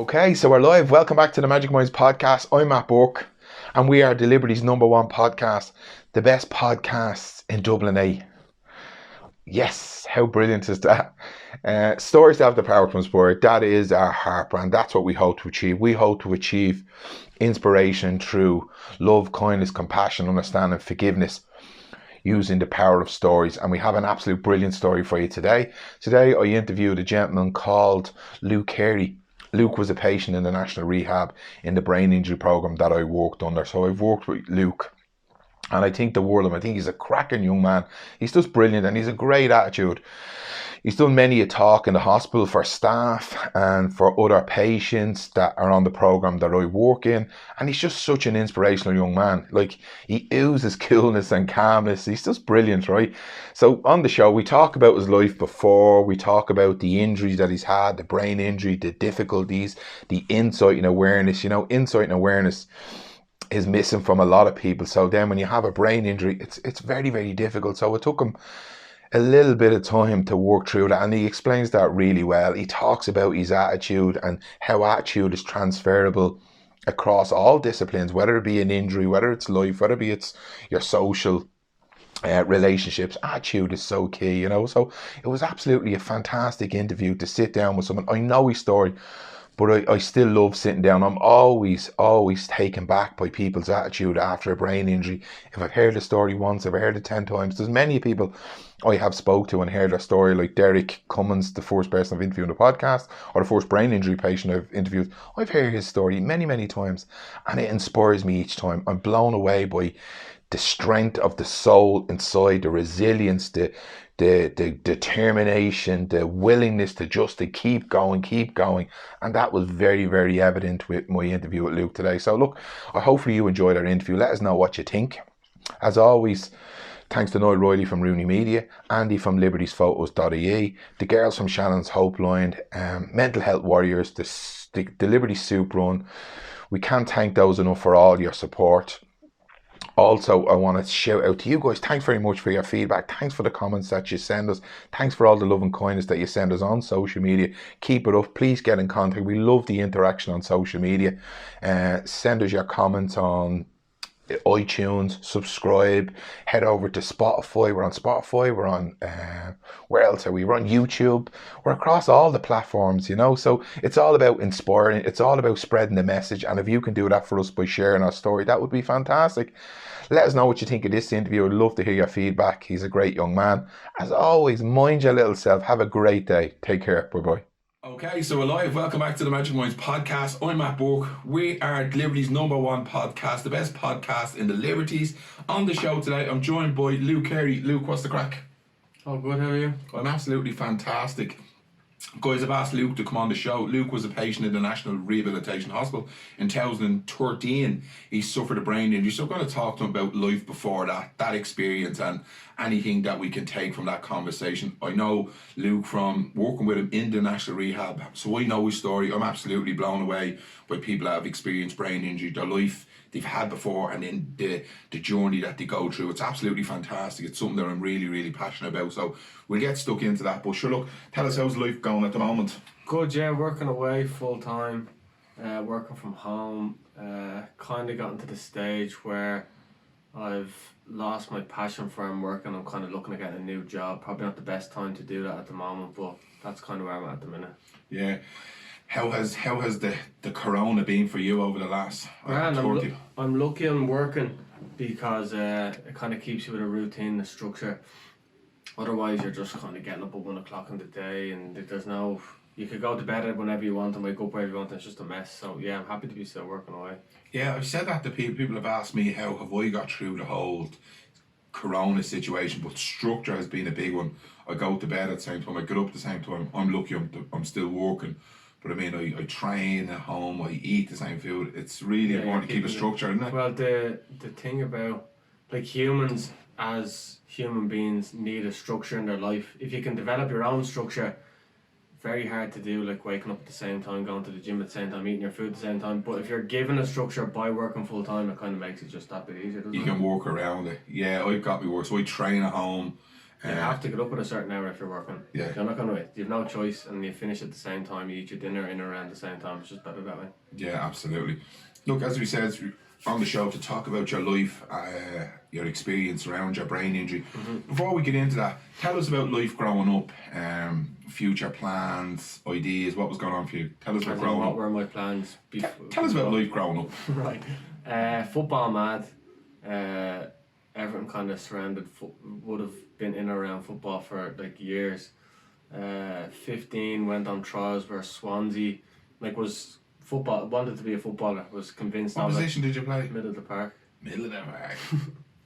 Okay, so we're live. Welcome back to the Magic Minds podcast. I'm Matt Burke, and we are Deliberately's #1 podcast, the best podcasts in Dublin, eh? Yes, how brilliant is that? Stories that have the power to inspire. That is our heart brand. That's what we hope to achieve. We hope to achieve inspiration through love, kindness, compassion, understanding, forgiveness, using the power of stories. And we have an absolute brilliant story for you today. Today, I interviewed a gentleman called Carey. Luke was a patient in the National Rehab in the brain injury program that I worked under. So I've worked with Luke, and I think the world of him. I think he's a cracking young man. He's just brilliant, and he's a great attitude. He's done many a talk in the hospital for staff and for other patients that are on the program that I work in. And he's just such an inspirational young man. Like, he oozes coolness and calmness. He's just brilliant, right? So on the show, we talk about his life before. We talk about the injuries that he's had, the brain injury, the difficulties, the insight and awareness. You know, insight and awareness is missing from a lot of people. So then when you have a brain injury, it's very, very difficult. So it took him a little bit of time to work through that, and he explains that really well. He talks about his attitude and how attitude is transferable across all disciplines, whether it be an injury, whether it's life, whether it be it's your social relationships. Attitude is so key, you know. So it was absolutely a fantastic interview to sit down with someone. I know his story, but I still love sitting down. I'm always taken back by people's attitude after a brain injury. If I've heard the story once, if I've heard it 10 times, there's many people I have spoke to and heard their story, like Derek Cummins, the first person I've interviewed on the podcast, or the first brain injury patient I've interviewed. I've heard his story many, many times, and it inspires me each time. I'm blown away by the strength of the soul inside, the resilience, the determination, the willingness to keep going. And that was very, very evident with my interview with Luke today. So look, hopefully you enjoyed our interview. Let us know what you think. As always, thanks to Noel Riley from Rooney Media, Andy from libertiesphotos.ie, the girls from Shannon's Hope Line, Mental Health Warriors, the Liberty Soup Run. We can't thank those enough for all your support. Also, I want to shout out to you guys. Thanks very much for your feedback. Thanks for the comments that you send us. Thanks for all the love and kindness that you send us on social media. Keep it up. Please get in contact. We love the interaction on social media. Send us your comments on iTunes, subscribe, head over to Spotify. We're on Spotify. We're on, where else are we? We're on YouTube. We're across all the platforms, you know. So it's all about inspiring. It's all about spreading the message. And if you can do that for us by sharing our story, that would be fantastic. Let us know what you think of this interview. I'd love to hear your feedback. He's a great young man. As always, mind your little self. Have a great day. Take care. Bye-bye. Okay, so we're live. Welcome back to the Magic Minds podcast. I'm Matt Burke. We are Liberty's #1 podcast, the best podcast in the Liberties. On the show today, I'm joined by Luke Carey. Luke, what's the crack? Oh, good. How are you? I'm absolutely fantastic. Guys, I've asked Luke to come on the show. Luke was a patient in the National Rehabilitation Hospital in 2013. He suffered a brain injury. So I'm going to talk to him about life before that experience, and anything that we can take from that conversation. I know Luke from working with him in the National Rehab, so I know his story. I'm absolutely blown away by people that have experienced brain injury, their life they've had before, and then the journey that they go through. It's absolutely fantastic. It's something that I'm really, really passionate about. So we'll get stuck into that. But sure, look, tell us, how's life going at the moment? Good, yeah. Working away full time, working from home. Kind of gotten to the stage where I've lost my passion for work, and I'm kind of looking to get a new job. Probably not the best time to do that at the moment, but that's kind of where I'm at the minute. Yeah. How has the corona been for you over the last I'm lucky I'm working because it kind of keeps you with a routine, a structure. Otherwise you're just kind of getting up at 1 o'clock in the day, and there's no, you could go to bed whenever you want and wake up whenever you want, and it's just a mess. So yeah, I'm happy to be still working away. Yeah, I've said that to people. People have asked me how have I got through the whole corona situation, but structure has been a big one. I go to bed at the same time, I get up at the same time. I'm lucky I'm still working. But I mean, I train at home, I eat the same food. It's really important to keep a structure, isn't it? Well, the thing about, like, humans as human beings need a structure in their life. If you can develop your own structure, very hard to do, like waking up at the same time, going to the gym at the same time, eating your food at the same time. But if you're given a structure by working full time, it kind of makes it just that bit easier, doesn't it? You can work around it. Yeah, I've got me work. So I train at home. You have to get up at a certain hour if you're working. Yeah. You're not going to wait. You have no choice, and you finish at the same time. You eat your dinner in around the same time. It's just better that way. Yeah, absolutely. Look, as we said on the show, to talk about your life, your experience around your brain injury. Before we get into that, tell us about life growing up, future plans, ideas, what was going on for you. Tell us about growing up. What were my plans before? Tell us about life growing up. Right. Football mad. Everything kind of surrounded, would have been in and around football for like years. 15, went on trials for Swansea. Was football, wanted to be a footballer, was convinced. What position did you play? Middle of the park. Middle of the park.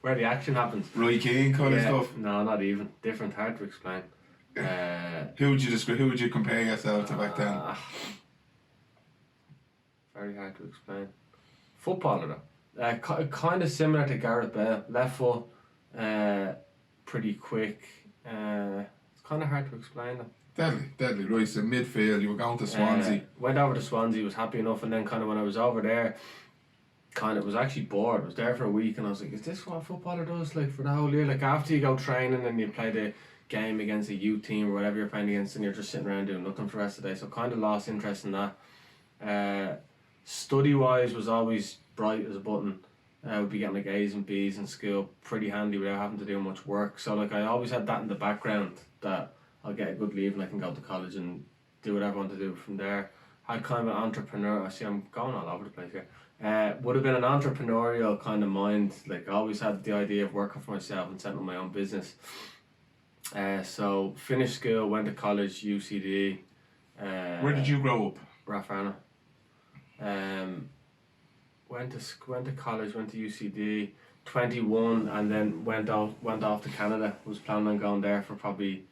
Where the action happens. Roy Keane kind of stuff? No, not even. Different, hard to explain. Who would you compare yourself to back then? Very hard to explain. Footballer though. Kind of similar to Gareth Bale. Left foot, pretty quick. It's kind of hard to explain though. Deadly. Right, so midfield, you were going to Swansea. Went over to Swansea, was happy enough, and then kind of when I was over there, was actually bored. I was there for a week and I was like, is this what a footballer does like for the whole year? Like after you go training and you play the game against a youth team or whatever you're playing against, and you're just sitting around doing nothing for the rest of the day. So kind of lost interest in that. Study wise was always bright as a button. I would be getting like A's and B's in school, pretty handy without having to do much work. So I always had that in the background, that I'll get a good leave and I can go to college and do whatever I want to do from there. Had kind of an entrepreneur. I see I'm going all over the place here. Would have been an entrepreneurial kind of mind. I always had the idea of working for myself and setting up my own business. So finished school, went to college, UCD. Where did you grow up? Rathfarnham. Went to college, went to UCD. 21, and then went off to Canada. Was planning on going there for probably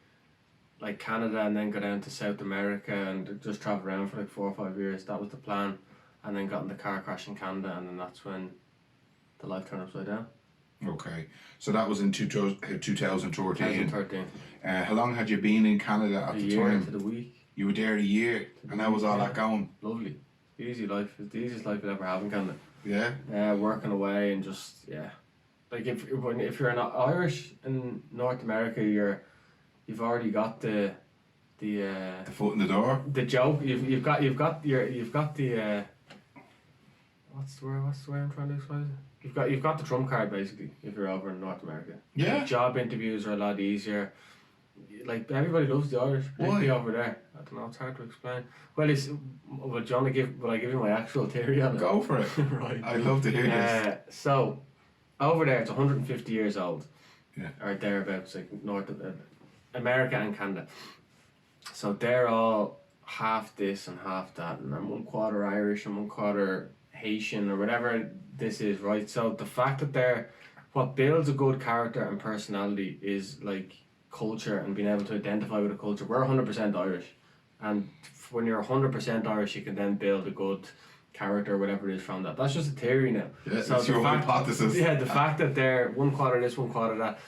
Canada, and then go down to South America and just travel around for 4 or 5 years. That was the plan, and then got in the car crash in Canada, and then that's when the life turned upside down. Okay, so that was in 2013. 2013. How long had you been in Canada at the time? A year to the week. You were there a year, and how was all that going? Lovely. Easy life. It's the easiest life you'll ever have in Canada. Yeah. Working away and just if you're not Irish in North America, you've already got the foot in the door. The joke. You've got the what's the word I'm trying to explain it? You've got the trump card basically if you're over in North America. Yeah. Job interviews are a lot easier. Everybody loves the Irish, particularly over there. I don't know, it's hard to explain. Will I give you my actual theory on it? Go for it. Right. I'd love to hear this. So, over there, it's 150 years old. Yeah. Or thereabouts, North of America and Canada. So they're all half this and half that, and I'm 1/4 Irish and 1/4 Haitian or whatever this is, right? So the fact that what builds a good character and personality is culture and being able to identify with a culture. We're 100% Irish, and when you're 100% Irish, you can then build a good character or whatever it is from that. That's just a theory now. Yeah, so it's your hypothesis. Yeah, the fact that they're 1/4 this, 1/4 that,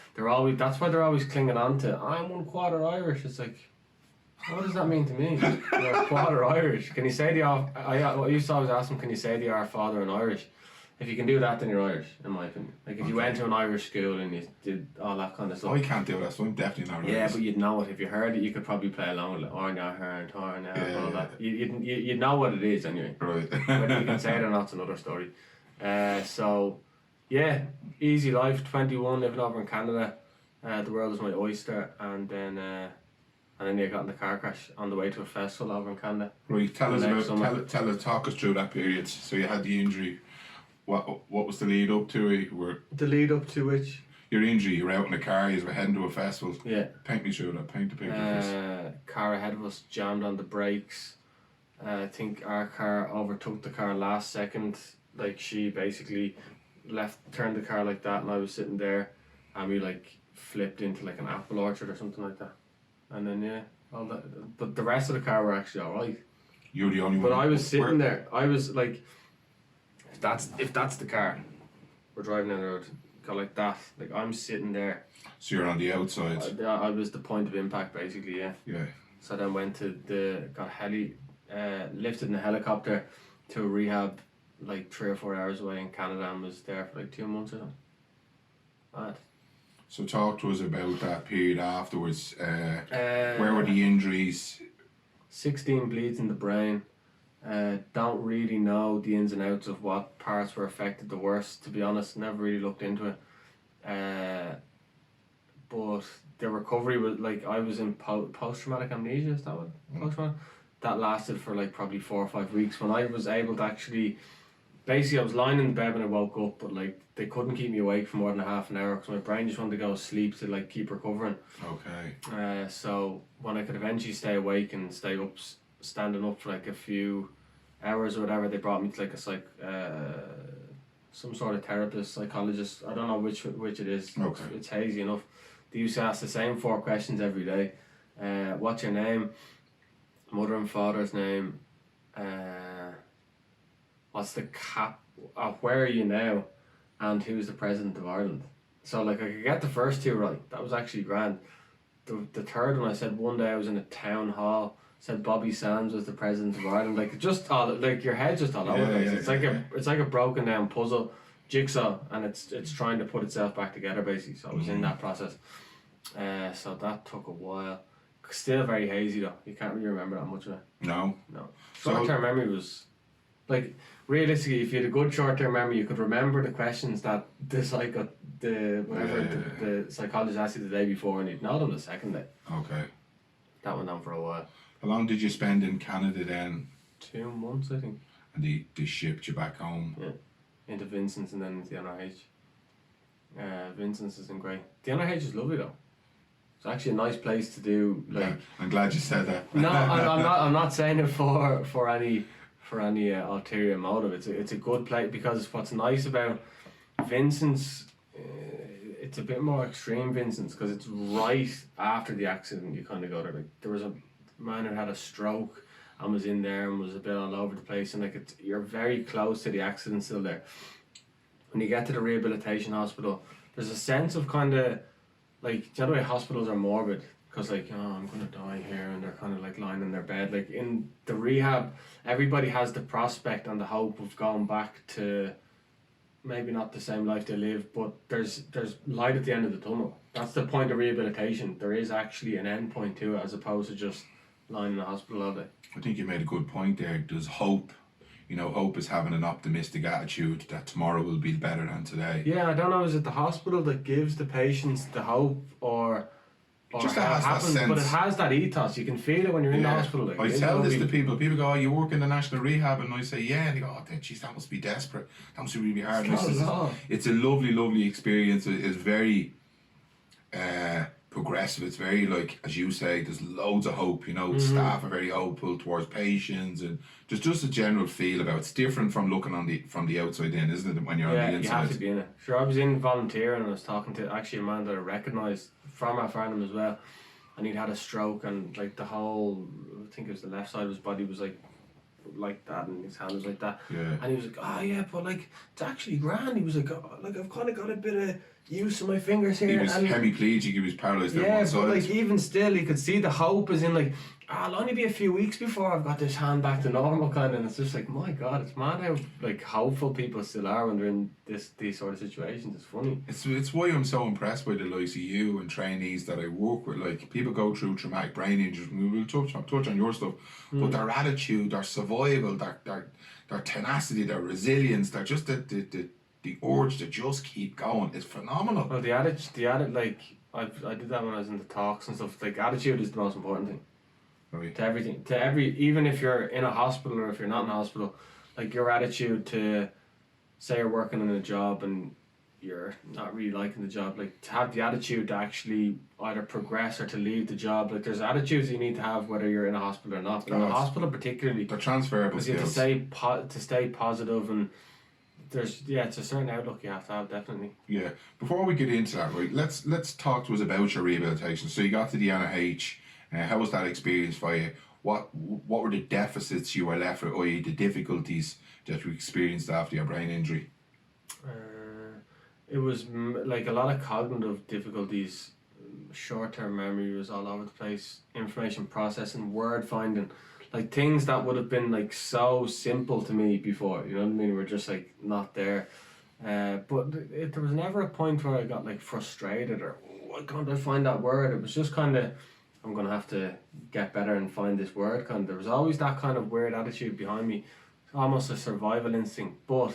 that's why they're always clinging on to, I'm 1/4 Irish. It's what does that mean to me? You're 1/4 Irish. Can you say I used to always ask them, can you say the Our Father in Irish? If you can do that, then you're Irish, in my opinion. If you went to an Irish school and you did all that kind of stuff. I can't do that, so I'm definitely not Irish. Yeah, but you'd know it. If you heard it, you could probably play along with it. Or now, and all that. You'd know what it is anyway. Right. Whether you can say it or not's another story. So, yeah, easy life, 21, living over in Canada. The world is my oyster. And then you got in the car crash on the way to a festival over in Canada. Right, talk us through that period. So you had the injury. What was the lead up to it? The lead up to which? Your injury, you were out in a car, you were heading to a festival. Yeah. Paint me through that, paint the picture. Car ahead of us jammed on the brakes. I think our car overtook the car last second. She basically turned the car like that, and I was sitting there, and we flipped into an apple orchard or something like that. And then all that. But the rest of the car were actually alright. You were the only one. But I was sitting there. I was if that's the car, we're driving down the road, go like that. I'm sitting there. So you're on the outside. I was the point of impact, basically. Yeah. Yeah. So then went to lifted in a helicopter to a rehab, 3 or 4 hours away in Canada, and was there for 2 months or something. Mad. So talk to us about that period afterwards. Where were the injuries? 16 bleeds in the brain. Don't really know the ins and outs of what parts were affected the worst, to be honest. Never really looked into it. But the recovery was like, I was in post-traumatic amnesia, is that what? Post-traumatic? That lasted for like probably 4 or 5 weeks. When I was able to actually, basically I was lying in the bed when I woke up, but like they couldn't keep me awake for more than a half an hour because my brain just wanted to go to sleep to like keep recovering. Okay. So when I could eventually stay awake and stay up, standing up for like a few hours or whatever, they brought me to like a some sort of therapist, psychologist. I don't know which it is. Okay. It's hazy enough. They used to ask the same 4 questions every day. What's your name? Mother and father's name. What's the where are you now? And who's the president of Ireland? So like I could get the first 2 right. That was actually grand. The third one I said one day I was in a town hall. Said Bobby Sands was the president of Ireland. Like just all like your head's just all over the place. It's like a broken down puzzle, jigsaw, and it's trying to put itself back together basically. So I was in that process. So that took a while. Still very hazy though. You can't really remember that much of it. No. Short term memory was like realistically, if you had a good short term memory, you could remember the questions that the psychologist asked you the day before, and you'd know them the second day. Okay. That went on for a while. How long did you spend in Canada then? 2 months, I think. And they shipped you back home? Yeah. Into Vincent's and then into the NRH. Vincent's isn't great. The NRH is lovely though. It's actually a nice place to do. Like, yeah, I'm glad you said that. No, I'm not saying it for any ulterior motive. It's a good place because what's nice about Vincent's, it's a bit more extreme Vincent's because it's right after the accident. You kind of go there. Like there was a man who had a stroke and was in there and was a bit all over the place, and like you're very close to the accident still there. When you get to the rehabilitation hospital, there's a sense of kind of like, the other way hospitals are morbid because like, oh, I'm gonna die here, and they're kind of like lying in their bed. Like in the rehab, everybody has the prospect and the hope of going back to maybe not the same life they live, but there's light at the end of the tunnel. That's the point of rehabilitation. There is actually an end point to it as opposed to just lying in the hospital all day. I think you made a good point there. There's hope. You know, hope is having an optimistic attitude that tomorrow will be better than today. Yeah, I don't know, is it the hospital that gives the patients the hope or just how it happens, that sense. But it has that ethos. You can feel it when you're in the hospital. Like, I tell this to people. People go, oh, you work in the national rehab, and I say, yeah, and they go, oh, geez, that must be desperate. That must be really hard. It's a lovely, lovely experience. It's very progressive. It's very, like, as you say, there's loads of hope. You know, staff are very hopeful towards patients, and there's just a general feel about it's different from looking from the outside in, isn't it, when you're on the inside? Yeah, you have to be in it. Sure, I was in volunteering and I was talking to actually a man that I recognised from our Farnham as well, and he'd had a stroke, and like the whole, I think it was the left side of his body was like that, and his hand was like that. Yeah. And he was like, oh yeah, but like it's actually grand. He was like, oh, like I've kind of got a bit of use of my fingers here. He was hemiplegic, he was paralysed on one side. Yeah, but like even still, you could see the hope is in like, I'll only be a few weeks before I've got this hand back to normal kind of, and it's just like, my God, it's mad how like hopeful people still are when they're in these sort of situations. It's funny. It's why I'm so impressed by the likes of you and trainees that I work with. Like, people go through traumatic brain injuries, and we will touch on your stuff, but their attitude, their survival, their tenacity, their resilience, they're just the urge to just keep going is phenomenal. Well, the attitude, like I did that when I was in the talks and stuff. Like, attitude is the most important thing. Right. To everything, even if you're in a hospital or if you're not in a hospital, like your attitude to, say you're working in a job and you're not really liking the job, like to have the attitude to actually either progress or to leave the job. Like, there's attitudes you need to have whether you're in a hospital or not. But in a hospital particularly, they're transferable skills. Because you have to stay positive, and it's a certain outlook you have to have, definitely. Yeah. Before we get into that, right, let's talk to us about your rehabilitation. So you got to the NRH. How was that experience for you? What were the deficits you were left with, i.e. the difficulties that you experienced after your brain injury? It was like a lot of cognitive difficulties. Short-term memory was all over the place. Information processing, word finding, like things that would have been like so simple to me before. You know what I mean? Were just like not there. But there was never a point where I got like frustrated or why can't I find that word. It was just kind of, I'm gonna have to get better and find this word. Kind of, there was always that kind of weird attitude behind me, almost a survival instinct. But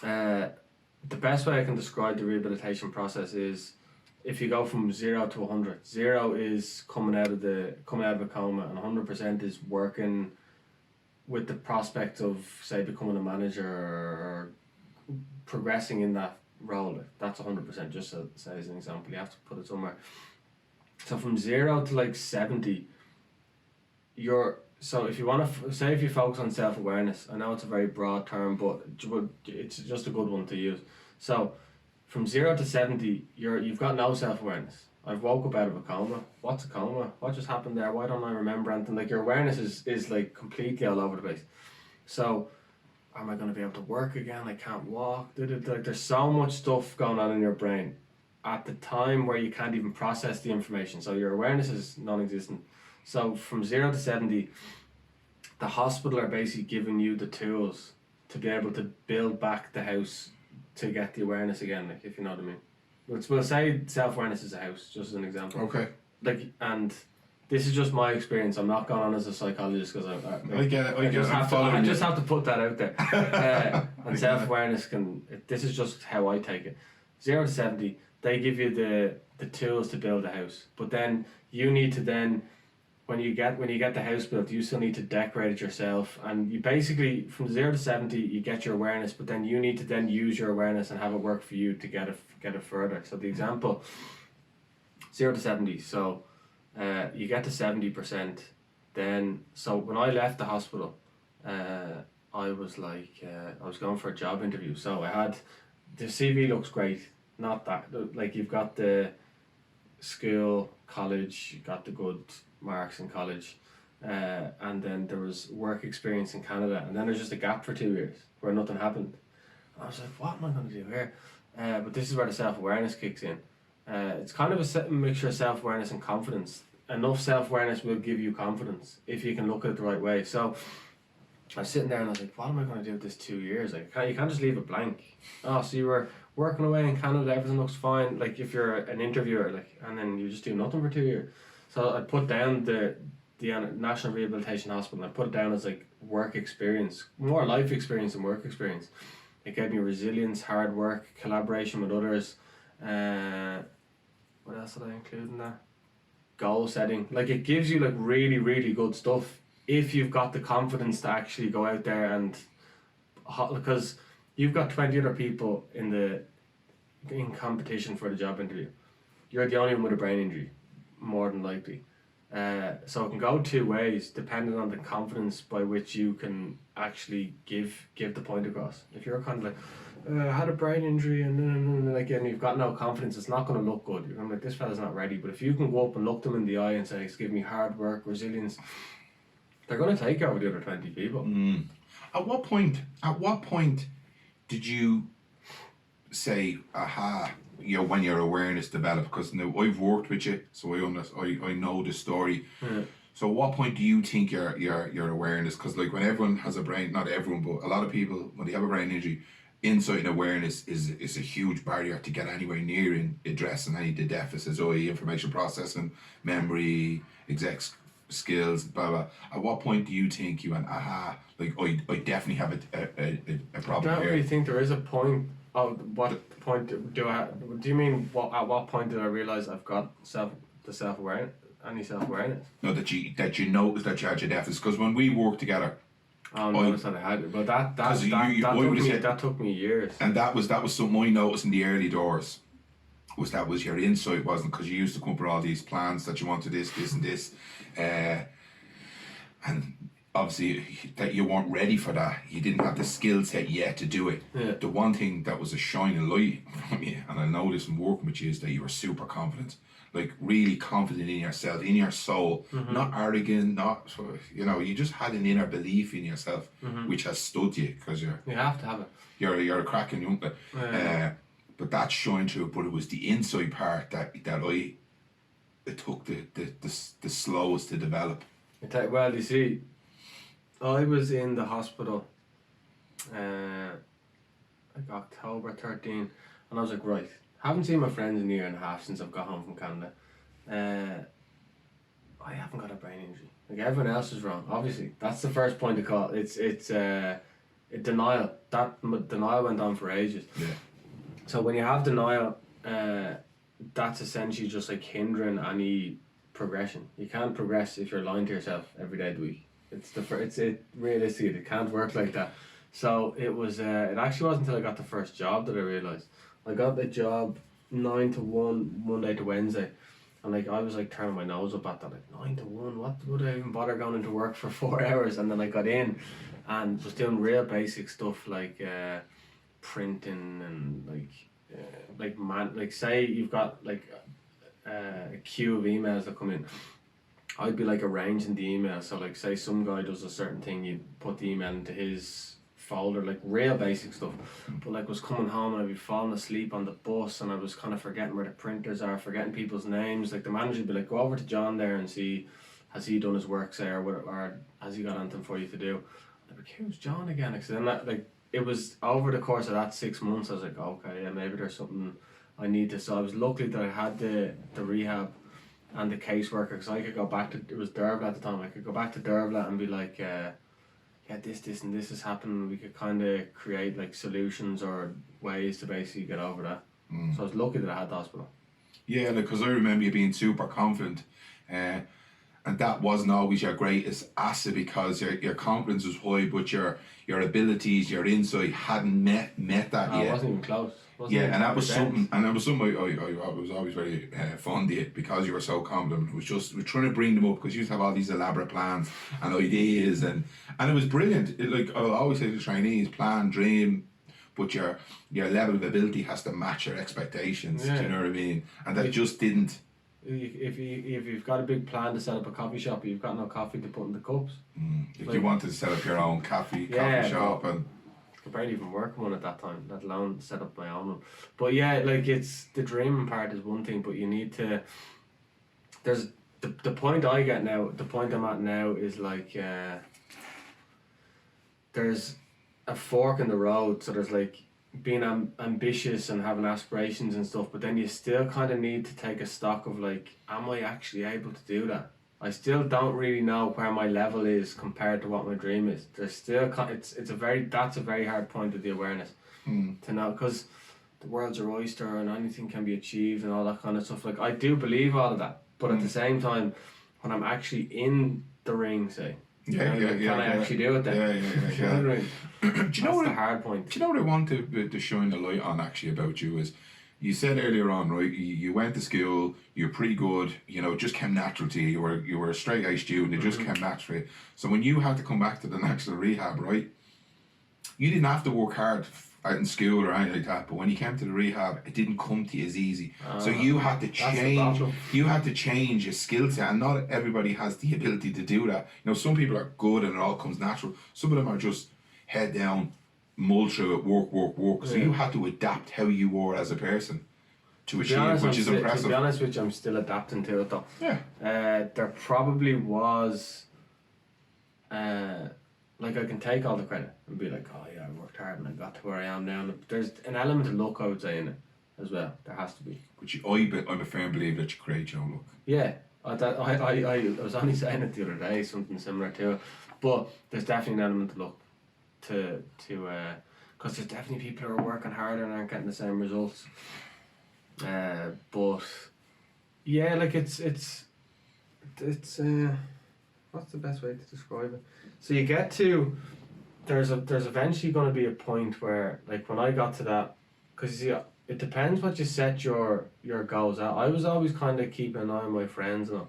the best way I can describe the rehabilitation process is if you go from 0 to 100. 0 is coming out of a coma, and 100% is working with the prospect of, say, becoming a manager or progressing in that role. That's 100%. Just to say as an example, you have to put it somewhere. So from 0 to like 70, so if you want to say, if you focus on self-awareness, I know it's a very broad term, but it's just a good one to use. So from 0 to 70, you've got no self-awareness. I've woke up out of a coma. What's a coma? What just happened there? Why don't I remember anything? Like, your awareness is like completely all over the place. So am I going to be able to work again? I can't walk. Like, there's so much stuff going on in your brain at the time where you can't even process the information. So your awareness is non-existent. So from 0 to 70, the hospital are basically giving you the tools to be able to build back the house to get the awareness again, like, if you know what I mean. We'll say self-awareness is a house, just as an example. Okay. Like, and this is just my experience. I'm not going on as a psychologist because I get it. I just have to put that out there. And self-awareness this is just how I take it. 0 to 70, they give you the tools to build a house, but then you need to then, when you get the house built, you still need to decorate it yourself, and you basically, from 0 to 70, you get your awareness, but then you need to then use your awareness and have it work for you to get it further. So the example, 0 to 70, so you get to 70%, then, so when I left the hospital, I was like, I was going for a job interview, so I had, the CV looks great, not that, like, you've got the school, college, you got the good marks in college, and then there was work experience in Canada, and then there's just a gap for 2 years where nothing happened. I was like, what am I going to do here? But this is where the self-awareness kicks in. It's kind of a mixture of self-awareness and confidence. Enough self-awareness will give you confidence if you can look at it the right way. So I was sitting there and I was like, what am I going to do with this 2 years? Like, you can't just leave it blank. Oh, so you were working away in Canada, everything looks fine. Like, if you're an interviewer, like, and then you just do nothing for 2 years. So I put down the National Rehabilitation Hospital, and I put it down as like work experience, more life experience than work experience. It gave me resilience, hard work, collaboration with others. What else did I include in that? Goal setting. Like, it gives you like really, really good stuff if you've got the confidence to actually go out there, and because you've got 20 other people in competition for the job interview. You're the only one with a brain injury, more than likely. So it can go two ways depending on the confidence by which you can actually give the point across. If you're kind of like, I had a brain injury and again you've got no confidence, it's not going to look good. You're going to be like, this fella's not ready. But if you can go up and look them in the eye and say, it's giving me hard work, resilience, they're going to take over the other 20 people. At what point did you say, aha, when your awareness developed? Because now I've worked with you, so I know the story. Yeah. So at what point do you think your awareness, because like when everyone has a brain, not everyone, but a lot of people, when they have a brain injury, insight and awareness is a huge barrier to get anywhere near in addressing any of the deficits, i.e. information processing, memory, exec skills, blah blah. At what point do you think you went, aha, like I definitely have a problem I don't here? really think there is a point. What point do I? Do you mean at what point did I realize I've got self-awareness? Any self-awareness? No, that you noticed that you had your deficits. Because when we worked together, I noticed that I had it, but that took me years. And that was something I noticed in the early doors. That was your insight, wasn't? Because you used to come up with all these plans that you wanted this, and this, and obviously that you weren't ready for that. You didn't have the skill set yet to do it. Yeah. The one thing that was a shining light from you, and I know this from working with you, is that you were super confident. Like, really confident in yourself, in your soul, not arrogant, you just had an inner belief in yourself, which has stood you, because you have to have it. You're a cracking young guy. But that shined through. But it was the inside part that it took the slowest to develop. Well, you see, I was in the hospital. like October 13, and I was like, right, haven't seen my friends in a year and a half since I've got home from Canada. I haven't got a brain injury. Like everyone else is wrong. Obviously, that's the first point of call. It's denial. That denial went on for ages. Yeah. So when you have denial, that's essentially just like hindering any progression. You can't progress if you're lying to yourself every day of the week. Realistically, it can't work like that. So it was. It actually wasn't until I got the first job that I realized. I got the job 9 to 1, Monday to Wednesday, and like I was like turning my nose up at that. Like 9 to 1, what would I even bother going into work for 4 hours? And then I got in, and was doing real basic stuff like printing and like say you've got like a queue of emails that come in. I'd be like arranging the email. So like say some guy does a certain thing, you'd put the email into his folder, like real basic stuff. But like was coming home and I'd be falling asleep on the bus and I was kind of forgetting where the printers are, forgetting people's names. Like the manager would be like, go over to John there and see, has he done his work, say, or has he got anything for you to do? I'd be like, who's John again? Because then that, like, it was over the course of that 6 months, I was like, okay, yeah, maybe there's something I need to. So I was lucky that I had the rehab and the caseworker, because I could go back to, it was Dervla at the time, I could go back to Dervla and be like, yeah, this and this has happened. We could kind of create like solutions or ways to basically get over that. So I was lucky that I had the hospital. Yeah, because I remember you being super confident, and that wasn't always your greatest asset because your confidence was high, but your abilities, your insight hadn't met that yet. It wasn't even close. And that was something I was always very fond of it because you were so confident. It was just, we're trying to bring them up because you used to have all these elaborate plans and ideas, and it was brilliant. Like I'll always say to trainees, plan, dream, but your level of ability has to match your expectations. Do you know what I mean? And that just didn't. If you've got a big plan to set up a coffee shop, you've got no coffee to put in the cups. If like, you wanted to set up your own coffee shop, and I could barely even work one at that time, let alone set up my own one. But yeah, like it's the dreaming part is one thing, but you need to. There's the point I get now. The point I'm at now is like there's a fork in the road. So there's like being ambitious and having aspirations and stuff, but then you still kind of need to take a stock of like, am I actually able to do that? I still don't really know where my level is compared to what my dream is. There's still that's a very hard point of the awareness to know, because the world's your oyster and anything can be achieved and all that kind of stuff. Like I do believe all of that, but at the same time, when I'm actually in the ring, say, can I actually do it then? Do you know what the hard point? Do you know what I want to shine a light on actually about you is, you said earlier on, right? You went to school, you're pretty good. You know, it just came natural to you. You were a straight A student. It just came naturally. So when you had to come back to the national rehab, right? You didn't have to work hard out in school or anything like that. But when you came to the rehab, it didn't come to you as easy. So you had to change. You had to change your skill set, and not everybody has the ability to do that. You know, some people are good and it all comes natural. Some of them are just head down, mull through it, work. So you had to adapt how you were as a person to achieve, which is impressive. To be honest with you, I'm still adapting to it though. Yeah. There probably was, like I can take all the credit and be like, oh yeah, I worked hard and I got to where I am now. And there's an element of luck, I would say, in it as well. There has to be. But I'm a firm believer that you create your own luck. Yeah. I was only saying it the other day, something similar to it. But there's definitely an element of luck to because there's definitely people who are working harder and aren't getting the same results. But yeah, like it's what's the best way to describe it? So you get to there's eventually going to be a point where, like when I got to that, because you see, it depends what you set your goals at. I was always kind of keeping an eye on my friends and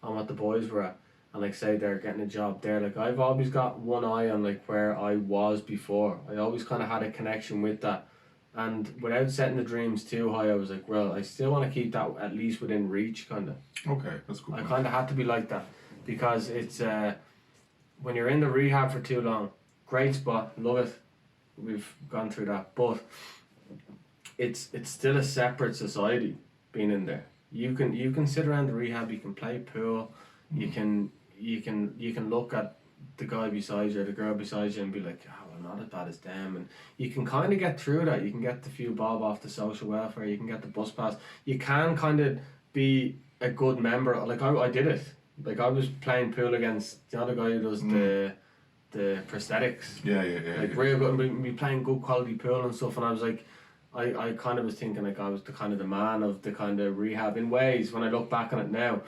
on what the boys were at, and like say they're getting a job there. Like I've always got one eye on like where I was before. I always kind of had a connection with that, and without setting the dreams too high, I was like, well, I still want to keep that at least within reach, kind of. Okay, that's good. I kind of had to be like that, because it's when you're in the rehab for too long, great spot, love it. We've gone through that, but it's still a separate society being in there. You can sit around the rehab, you can play pool, you can look at the guy beside you or the girl beside you and be like, oh, I'm not as bad as them. And you can kind of get through that. You can get the few bob off the social welfare. You can get the bus pass. You can kind of be a good member. Like I did it. Like I was playing pool against the other guy who does the prosthetics. Yeah. Like real good. And we playing good quality pool and stuff. And I was like, I kind of was thinking like I was the kind of the man of the kind of rehab in ways when I look back on it now.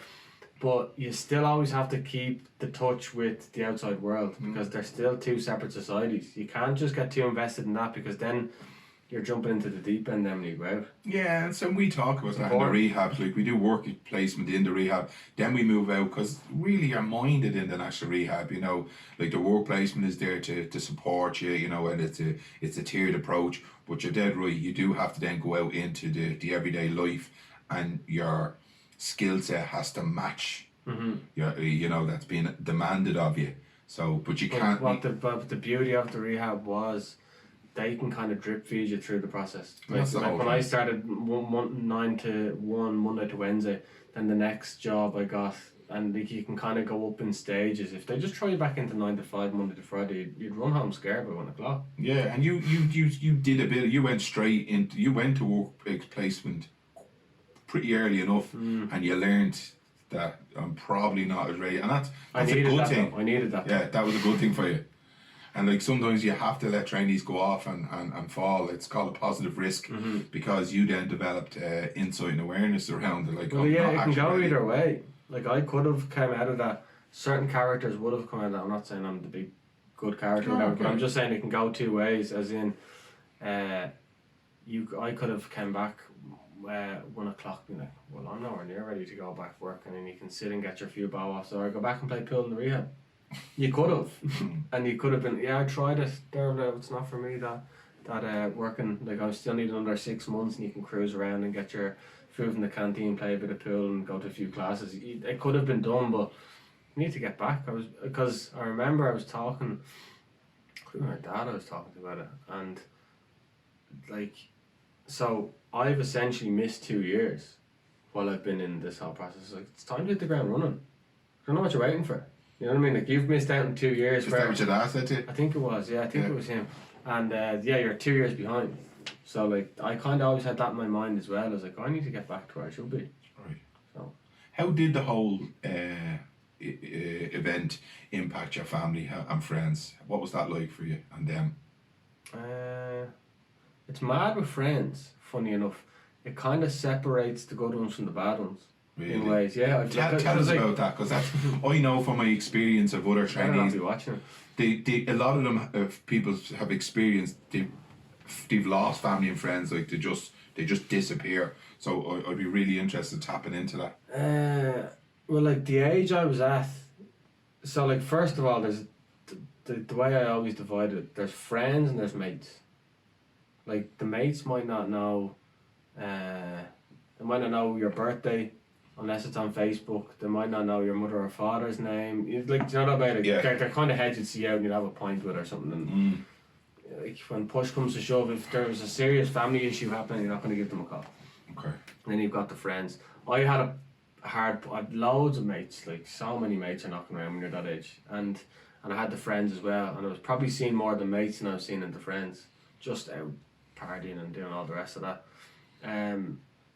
But you still always have to keep the touch with the outside world because they're still two separate societies. You can't just get too invested in that because then you're jumping into the deep end then when you go out. Yeah, and so we talk about that in the rehab. Like we do work placement in the rehab, then we move out because really you're minded in the national rehab. You know, like the work placement is there to support you. You know, and it's a tiered approach. But you're dead right. You do have to then go out into the everyday life, and your skill set has to match. You know that's being demanded of you. So, but you can't. But the beauty of the rehab was, they can kind of drip feed you through the process. Like when I started 9 to 1, Monday to Wednesday, then the next job I got, and like you can kind of go up in stages. If they just throw you back into 9 to 5, Monday to Friday, you'd run home scared by 1 o'clock. Yeah, and you did a bit. You went straight into. You went to work placement pretty early enough, and you learned that I'm probably not as ready, and that's a good thing. I needed that. Yeah, that was a good thing for you. And like sometimes you have to let trainees go off and fall. It's called a positive risk because you then developed insight and awareness around it. Like, well, yeah, it can go either way. Like I could have come out of that. Certain characters would have come out of that. I'm not saying I'm the big good character, but I'm just saying it can go two ways. As in, I could have come back 1 o'clock, being like, well, I'm nowhere near ready to go back to work, and then you can sit and get your few bow offs, or go back and play pool in the rehab. You could have, and you could have been. Yeah, I tried it. It's not for me. That working, like I still need another 6 months, and you can cruise around and get your food in the canteen, play a bit of pool, and go to a few classes. It could have been done, but you need to get back. Because I remember I was talking with my dad. I was talking about it, and like, so I've essentially missed 2 years while I've been in this whole process. Like it's time to hit the ground running. I don't know what you're waiting for. You know what I mean? Like you've missed out in 2 years. Is that what your dad said to you? I think it was. Yeah, I think it was him. And you're 2 years behind. So like I kind of always had that in my mind as well. I was like, I need to get back to where I should be. Right. So, how did the whole event impact your family and friends? What was that like for you and them? It's mad with friends. Funny enough, it kind of separates the good ones from the bad ones. Really? In ways, yeah. Tell us about that, because that's I know from my experience of other trainees. Be watching. A lot of them, people have experienced, they've lost family and friends. Like they just disappear. So I'd be really interested tapping into that. Well, like the age I was at. So like first of all, there's the way I always divide it. There's friends and there's mates. Like the mates might not know. They might not know your birthday. Unless it's on Facebook, they might not know your mother or father's name. Like, do you know about it? Yeah. They're kind of heads you'd see out and you'd have a pint with or something. And like when push comes to shove, if there was a serious family issue happening, you're not going to give them a call. Okay. And then you've got the friends. I had I'd loads of mates, like so many mates are knocking around when you're that age, and I had the friends as well. And I was probably seeing more of the mates than I was seeing in the friends, just out partying and doing all the rest of that.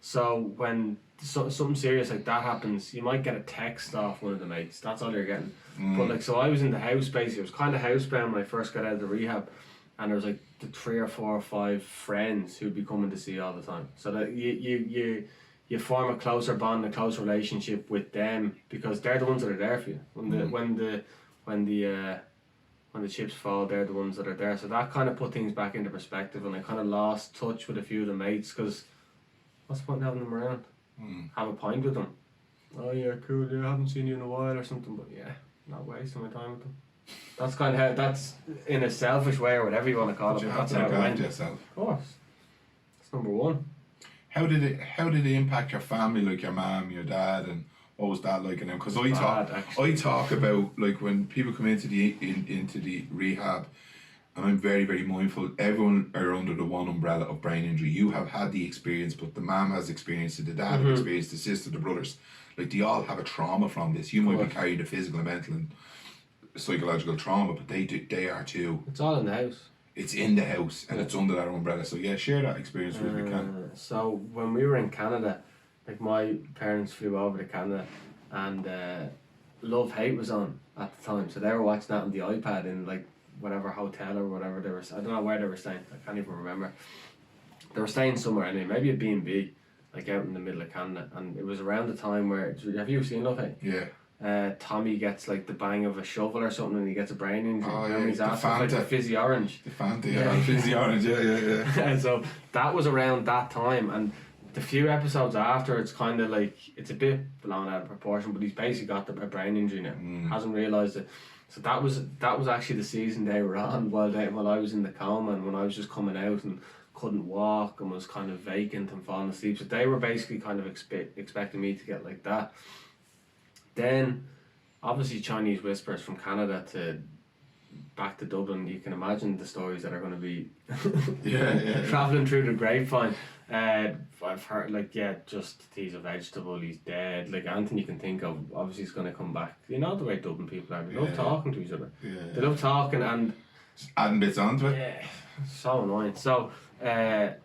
So when something serious like that happens, you might get a text off one of the mates. That's all you're getting. But like, so I was in the house basically. I was kind of housebound when I first got out of the rehab, and there was like the 3 or 4 or 5 friends who'd be coming to see you all the time. So that you form a closer bond, a close relationship with them because they're the ones that are there for you. When the chips fall, they're the ones that are there. So that kind of put things back into perspective, and I kind of lost touch with a few of the mates because. What's the point in having them around? Have a pint with them. Oh yeah, cool. Yeah, I haven't seen you in a while or something. But yeah, not wasting my time with them. That's kind of how. That's in a selfish way or whatever you want to call it. You But have that's to how look it went. after yourself. Of course, that's number one. How did it impact your family, like your mum, your dad, and what was that like? And because I talk about like when people come into the rehab. And I'm very, very mindful. Everyone are under the one umbrella of brain injury. You have had the experience, but the mum has experienced it, the dad has experienced, the sister, the brothers. Like they all have a trauma from this. You might be carrying the physical and mental. And psychological trauma, but they are too. It's all in the house. It's in the house and it's under that umbrella. So yeah, share that experience with me, can. So when we were in Canada, like my parents flew over to Canada, and Love Hate was on at the time. So they were watching that on the iPad in like whatever hotel or whatever they were. I don't know where they were staying. I can't even remember. They were staying somewhere anyway, maybe a B&B, like out in the middle of Canada. And it was around the time where, have you seen Love Hate? Yeah. Tommy gets like the bang of a shovel or something and he gets a brain injury. Oh, and yeah, he's the after like Fanta. the fizzy orange. The Fanta, yeah. Fizzy orange, yeah. And so that was around that time, and the few episodes after, it's kind of like, it's a bit blown out of proportion, but he's basically got a brain injury now. Hasn't realised it. So that was actually the season they were on while I was in the coma, and when I was just coming out and couldn't walk and was kind of vacant and falling asleep. So they were basically kind of expecting me to get like that. Then, obviously, Chinese Whispers from Canada to back to Dublin, you can imagine the stories that are going to be travelling through the grapevine. I've heard, like, just he's a vegetable, he's dead. Like, anything you can think of, obviously, he's going to come back. You know the way Dublin people are. They love talking to each other. They love talking and... Just adding bits onto it. Yeah, so annoying. So, the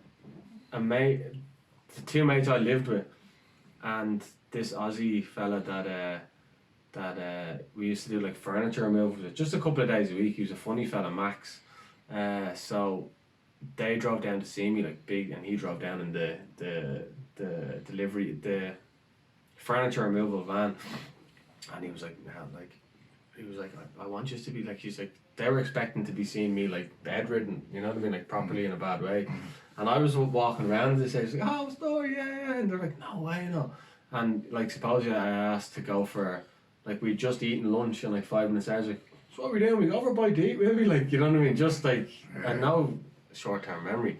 two mates I lived with, and this Aussie fella that we used to do like furniture removal with, just a couple of days a week. He was a funny fella, Max. So they drove down to see me, like big, and he drove down in the delivery, the furniture removal van, and he was like, I want you to be like, he's like, they were expecting to be seeing me like bedridden, you know what I mean, like properly in a bad way. And I was walking around and they say, like, oh, story, yeah, and they're like, no way, no. And like, supposedly I asked to go for, like, we'd just eaten lunch, and like 5 minutes later, I was like, so what are we doing? We go for a bite to eat, maybe, like, you know what I mean? Just like, and no short-term memory.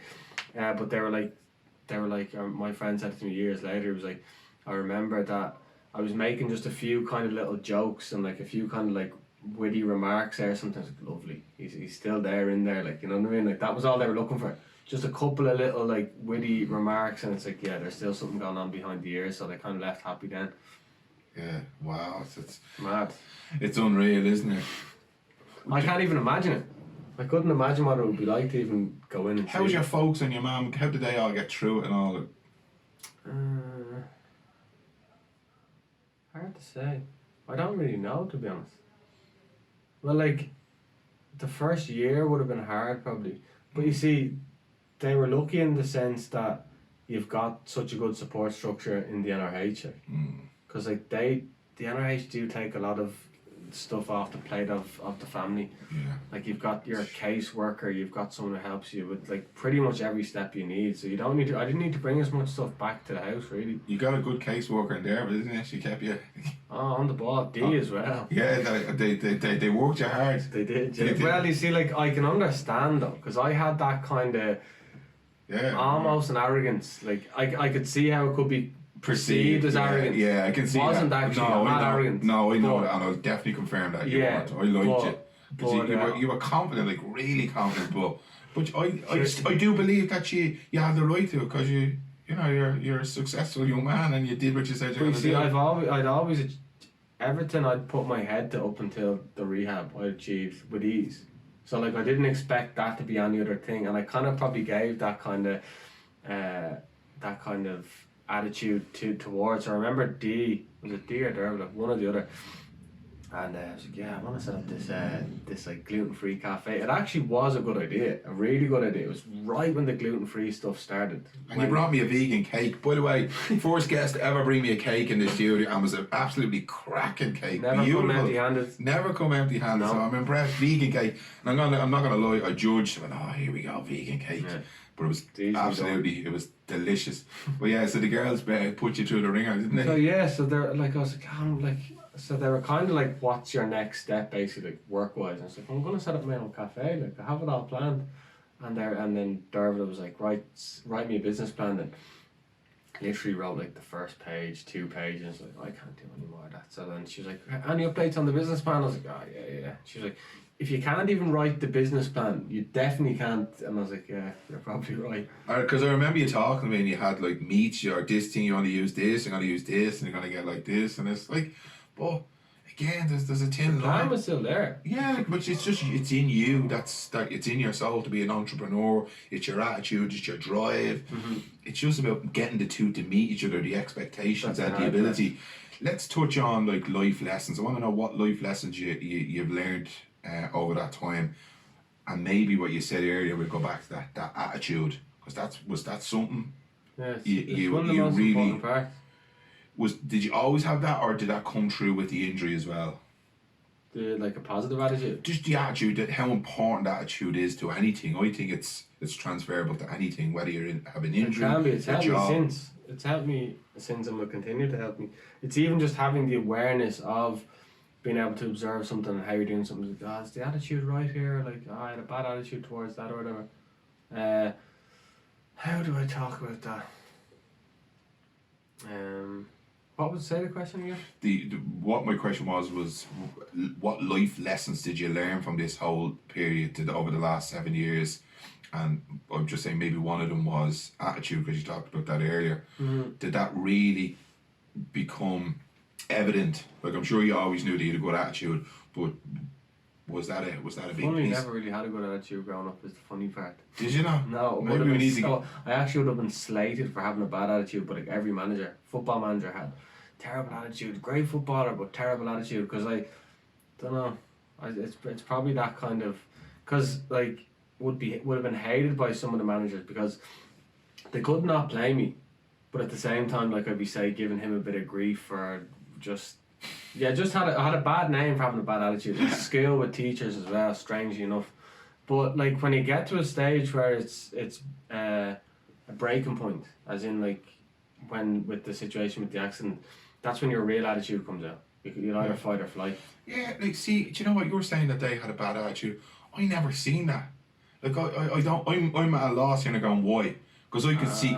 But they were like, my friend said to me years later, he was like, I remember that I was making just a few kind of little jokes and like a few kind of like witty remarks there. Sometimes like, lovely, he's still there in there, like, you know what I mean? Like, that was all they were looking for. Just a couple of little like witty remarks, and it's like, yeah, there's still something going on behind the ears, so they kind of left happy then. Yeah, wow, it's Mad. It's unreal, isn't it? I can't even imagine it. I couldn't imagine what it would be like to even go in and How's see your it. folks and your mum? How did they all get through it and all? Hard to say. I don't really know, to be honest. Well, like, the first year would have been hard, probably. But you see, they were lucky in the sense that you've got such a good support structure in the NRH. Because, like, the NRH do take a lot of stuff off the plate of the family. Yeah. Like, you've got your caseworker, you've got someone who helps you with like pretty much every step you need. So you don't need to. I didn't need to bring as much stuff back to the house, really. You got a good caseworker in there, but isn't it? She kept you. Oh, on the ball, D as well. Yeah, they worked you hard. They did. They Yeah. did. Well, you see, like, I can understand though, because I had that kind of almost an arrogance. Like, I could see how it could be perceived as arrogance. Yeah, I can see. Wasn't that. actually no, not I know, arrogant. No, I know But- that, and I'll definitely confirm that you Yeah, weren't. I liked you. but, You were confident, like really confident, but I do believe that you had the right to, because you're a successful young man and you did what you said But you're you going to see, do. I'd always everything I'd put my head to up until the rehab I achieved with ease. So like, I didn't expect that to be any other thing, and I kind of probably gave that kind of attitude towards. I remember was it D or Dervla, one or the other, and I was like, yeah, I want to set up this like gluten-free cafe. It actually was a good idea, a really good idea. It was right when the gluten-free stuff started. And you brought me a vegan cake. By the way, first guest to ever bring me a cake in the studio, and was an absolutely cracking cake. Never come Beautiful. empty-handed. Never come empty-handed. No. So I'm impressed. Vegan cake. And I'm not gonna lie. I judged. I went, oh, here we go, vegan cake. Yeah. But it was Easily absolutely, it was delicious. But yeah, so the girls put you through the ringer, didn't they? So yeah, so they're like, I was like, so they were kind of like, what's your next step, basically, like, work-wise? And I was like, I'm going to set up my own cafe, like, I have it all planned. And then Dervla was like, write me a business plan. And literally wrote like the first page, 2 pages. Like, I can't do any more of that. So then she was like, any updates on the business plan? I was like, oh yeah. She was like, if you can't even write the business plan, you definitely can't. And I was like, yeah, you're probably right. Because I remember you talking to me and you had like meats, or this thing, you want to use this, you're going to use this, and you're going to get like this. And it's like, but again, there's a thin The plan line. was still there. Yeah, but it's in you. It's in your soul to be an entrepreneur. It's your attitude. It's your drive. It's just about getting the two to meet each other, the expectations That's and the the hard ability. Let's touch on like life lessons. I want to know what life lessons you've learned over that time, and maybe what you said earlier. We'll go back to that attitude, because was that something Yeah, it's you one of the you most really important parts. did you always have that, or did that come through with the injury as well? Like a positive attitude. Just the attitude, that how important attitude is to anything. I think it's transferable to anything, whether you're have an It injury, can be. It's a helped me job. since. It's helped me since and will continue to help me. It's even just having the awareness of being able to observe something and how you're doing something. Like, oh, is the attitude right here? Like, oh, I had a bad attitude towards that or whatever. How do I talk about that? What would say the question again? The what my question was what life lessons did you learn from this whole period over the last 7 years? And I'm just saying maybe one of them was attitude, because you talked about that earlier. Did that really become evident? Like, I'm sure you always knew that you had a good attitude, but was that a big Funny, piece? never really had a good attitude growing up. Is the funny part. Did you not? No, Maybe we need to. I actually would have been slated for having a bad attitude, but like every football manager had terrible attitude. Great footballer, but terrible attitude. Because I don't know, it's probably that kind of, because like would have been hated by some of the managers because they could not play me, but at the same time, like I'd be giving him a bit of grief for just. Yeah, I had a bad name for having a bad attitude. It's skill with teachers as well, strangely enough. But like when you get to a stage where it's a breaking point, as in like when with the situation with the accident, that's when your real attitude comes out. You'll either fight or flight. Yeah, like, see, do you know what you were saying, that they had a bad attitude? I never seen that. Like, I don't. I'm at a loss here, and going, why? Because I could see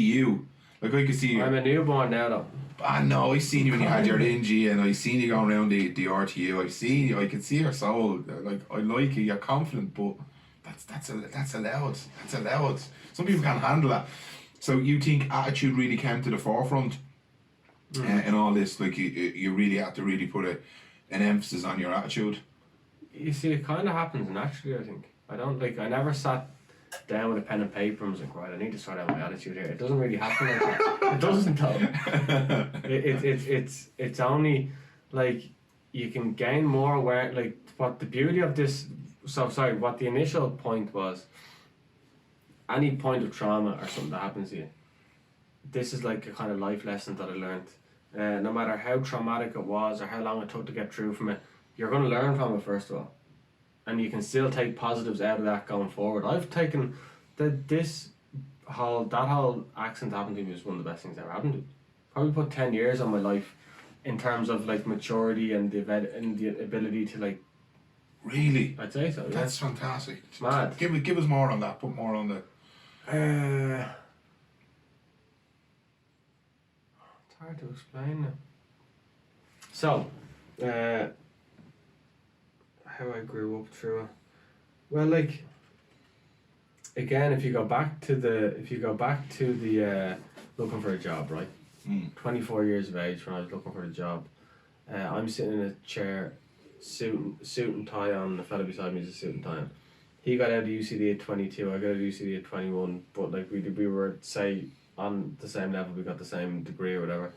you. Like, I could see you. I'm a newborn now, though. I know, I seen you when you had your injury, and I seen you going around the RTU. I seen you. I could see your soul. Like, I like you. You're confident, but that's allowed. That's allowed. Some people can't handle that. So you think attitude really came to the forefront in all this? Like, you really have to really put an emphasis on your attitude. You see, it kind of happens naturally. I think I never sat down with a pen and paper and was like, right, I need to sort out my attitude here. It doesn't really happen like that. It doesn't though. It's only like you can gain more aware. Like what the beauty of this. So sorry, what the initial point was. Any point of trauma or something that happens to you, this is like a kind of life lesson that I learned. No matter how traumatic it was or how long it took to get through from it, you're going to learn from it first of all. And you can still take positives out of that going forward. I've taken that whole accident happened to me was one of the best things that ever happened to me. Probably put 10 years on my life in terms of like maturity and the ability to like. Really? I'd say so. Yeah. That's fantastic. Mad. Give us more on that. Put more on the. It's hard to explain now. So, how I grew up through it. Well, like, again, if you go back to the looking for a job, right? 24 years of age when I was looking for a job. I'm sitting in a chair, suit and tie on. The fella beside me is a suit and tie on. He got out of UCD at 22. I got out of UCD at 21. But like we were say on the same level. We got the same degree or whatever.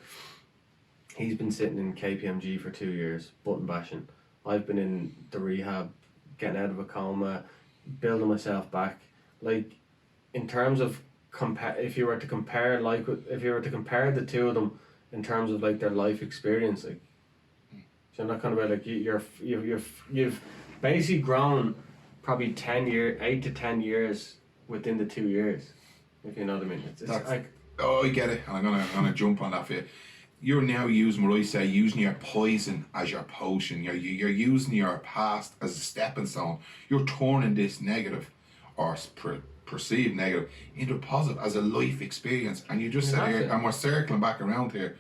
He's been sitting in KPMG for 2 years, button bashing. I've been in the rehab, getting out of a coma, building myself back. Like, in terms of if you were to compare the two of them in terms of like their life experience, like, so I'm not kind of about like you've basically grown probably 8 to 10 years within the 2 years, if you know what I mean. It's like, oh, I get it. I'm gonna jump on that for you. You're now using what I say, using your poison as your potion. You're using your past as a stepping stone. You're turning this negative or perceived negative into positive as a life experience. And you just said here, and we're circling back around here,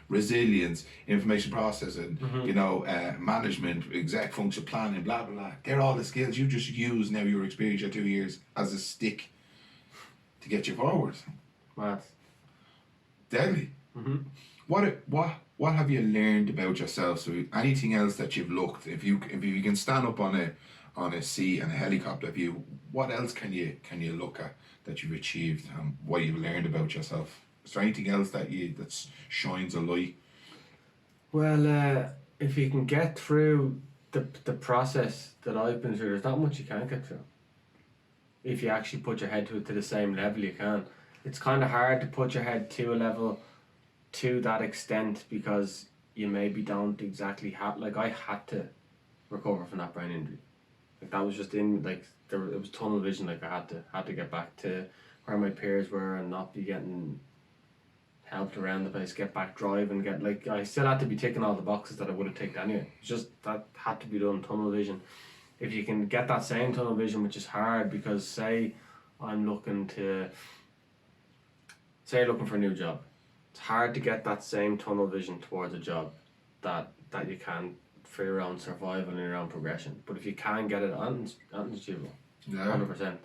resilience, information processing, management, exec function planning, blah, blah, blah. They're all the skills you just use now, your experience, your 2 years, as a stick to get you forward. mad. Deadly. Mm-hmm. What what have you learned about yourself? So anything else that you've looked, if you can stand up on a seat and a helicopter view, what else can you look at that you've achieved and what you've learned about yourself? Is there anything else that shines a light? Well, if you can get through the process that I've been through, there's not much you can't get through. If you actually put your head to it to the same level you can. It's kind of hard to put your head to a level to that extent because you maybe don't exactly have, like I had to recover from that brain injury. Like that was just in, like it was tunnel vision, like I had to get back to where my peers were and not be getting helped around the place, get back driving, I still had to be ticking all the boxes that I would have ticked anyway. It's just that had to be done, tunnel vision. If you can get that same tunnel vision, which is hard because say I'm looking for a new job, it's hard to get that same tunnel vision towards a job that you can for your own survival and your own progression. But if you can get it on achievable. Yeah. 100%.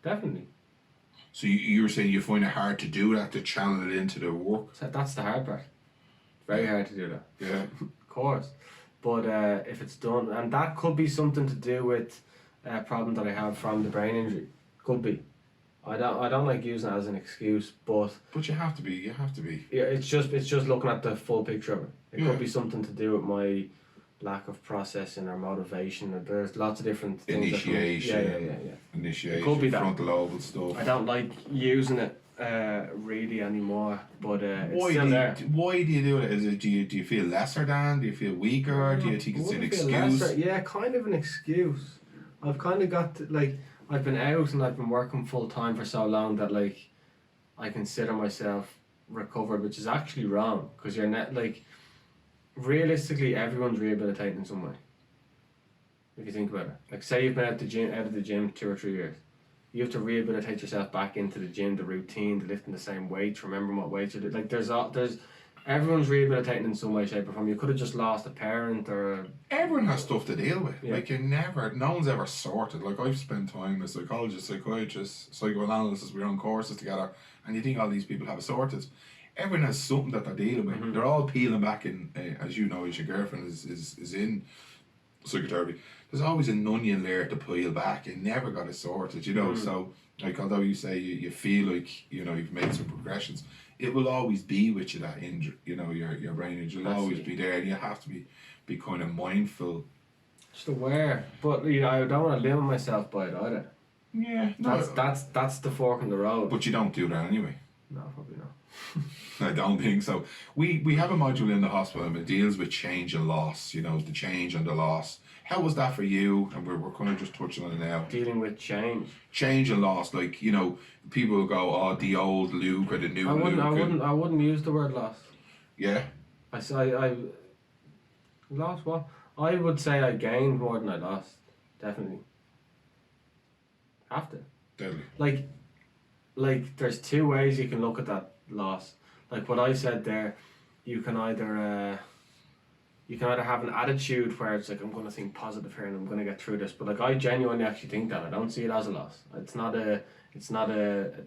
Definitely. So you were saying you find it hard to do that, to channel it into the work? So that's the hard part. It's very hard to do that. Yeah. Of course. But if it's done, and that could be something to do with a problem that I have from the brain injury. Could be. I don't like using it as an excuse, but you have to be. yeah, it's just looking at the full picture of it. It Yeah. could be something to do with my lack of processing or motivation, or there's lots of different things. Initiation. Yeah. Initiation. It could be that. Frontal lobe stuff. I don't like using it really anymore, but it's Why still there. Why do you do it? Is it do you feel lesser than? Do you feel weaker? Do you think it's an excuse? Yeah, kind of an excuse. I've kind of got I've been out and I've been working full time for so long that I consider myself recovered, which is actually wrong because you're not realistically everyone's rehabilitating in some way. If you think about it, like say you've been out of the gym 2 or 3 years, you have to rehabilitate yourself back into the gym, the routine, the lifting the same weights, remembering what weights you do. Like there's everyone's rehabilitating in some way, shape or form. You could have just lost a parent or Everyone has stuff to deal with. Yeah. Like no one's ever sorted. Like I've spent time as psychologist, psychiatrist, psychoanalysis, we're on courses together, and you think all these people have it sorted. Everyone has something that they're dealing with. Mm-hmm. They're all peeling back in, as you know, as your girlfriend is in psychotherapy. There's always an onion layer to peel back. You never got it sorted, you know. So, like, although you say you feel like you've made some progressions, it will always be with you, that injury. You know, your brain injury will always be there, and you have to be kind of mindful. just aware. But I don't want to limit myself by it either. Yeah, no, That's the fork in the road. but you don't do that anyway. No, probably not. I don't think so. We have a module in the hospital and it deals with change and loss, the change and the loss. How was that for you? And we're kind of just touching on it now. Dealing with change. Change and loss, like, people will go, oh, the old Luke or the new Luke. I wouldn't use the word loss. Yeah? I lost what? I would say I gained more than I lost. Definitely. Have to. Deadly. Like there's two ways you can look at that loss. Like what I said there, you can either have an attitude where it's like I'm gonna think positive here and I'm gonna get through this. But I genuinely actually think that. I don't see it as a loss. It's not a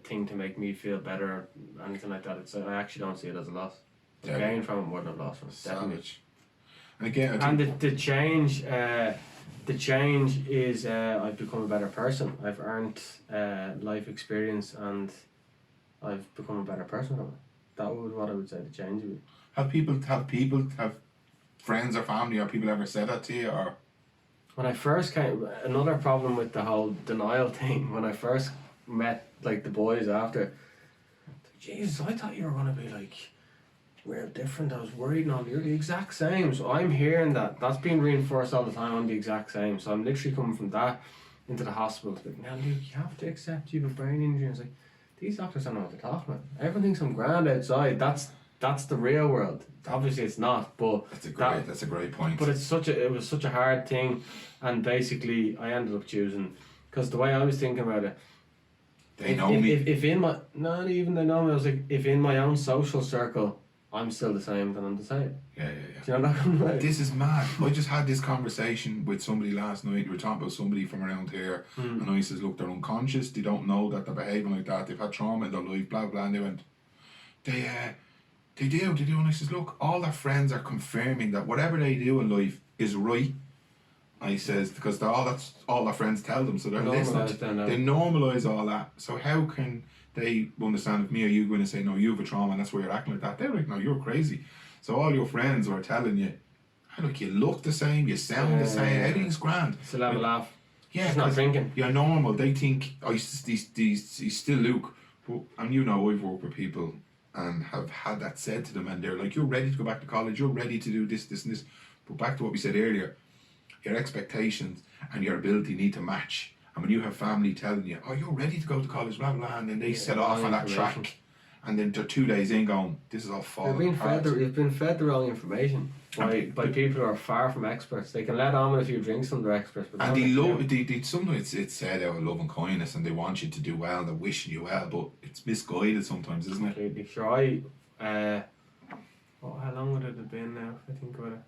thing to make me feel better or anything like that. I actually don't see it as a loss. I gain from it more than a loss from it. Definitely. Savage. And again, the change is I've become a better person. I've earned life experience and I've become a better person from it. That would what I would say the change would be. have friends or family or people ever said that to you, or? When I first came, another problem with the whole denial thing, when I first met the boys after, Jesus, I thought you were going to be real different. I was worried. No, you're the exact same. So I'm hearing that's being reinforced all the time. I'm the exact same. So I'm literally coming from that into the hospital. It's now, Luke, you have to accept you have a brain injury. And it's these doctors don't know what they're talking about. Everyone thinks I'm grand outside. That's the real world. Obviously, it's not. But that's a great point. But it was such a hard thing, and basically I ended up choosing because the way I was thinking about it. They know me. If in my not even they know me. I was if in my own social circle, I'm still the same, then I'm the same. Yeah. Do you know what I'm like? This is mad. I just had this conversation with somebody last night. We were talking about somebody from around here, and I says, look, they're unconscious. They don't know that they're behaving like that. They've had trauma in their life, blah blah. And they went, They do, and I says, look, all their friends are confirming that whatever they do in life is right. I says, because that's all their friends tell them, so they're listening. They normalise all that. So how can they understand if me or you go in and say, no, you have a trauma and that's why you're acting like that? They're like, no, you're crazy. So all your friends are telling you, hey, look, you look the same, you sound the same, everything's grand. Still have a laugh. Yeah, he's not drinking. You're normal. They think, oh, he's still Luke. But, and you know, I've worked with people and have had that said to them, and they're like, you're ready to go back to college, you're ready to do this, this and this. But back to what we said earlier, your expectations and your ability need to match. And when you have family telling you, oh, you're ready to go to college, blah, blah, and then they set off on that track, and then they're 2 days in going, this is all falling apart. You've been fed the wrong information by people who are far from experts. They can let on with a few drinks from their experts. But and they sometimes it's said out of love and kindness, and they want you to do well, and they're wishing you well, but it's misguided sometimes, isn't it? Completely. Sure, how long would it have been now, if I think about it?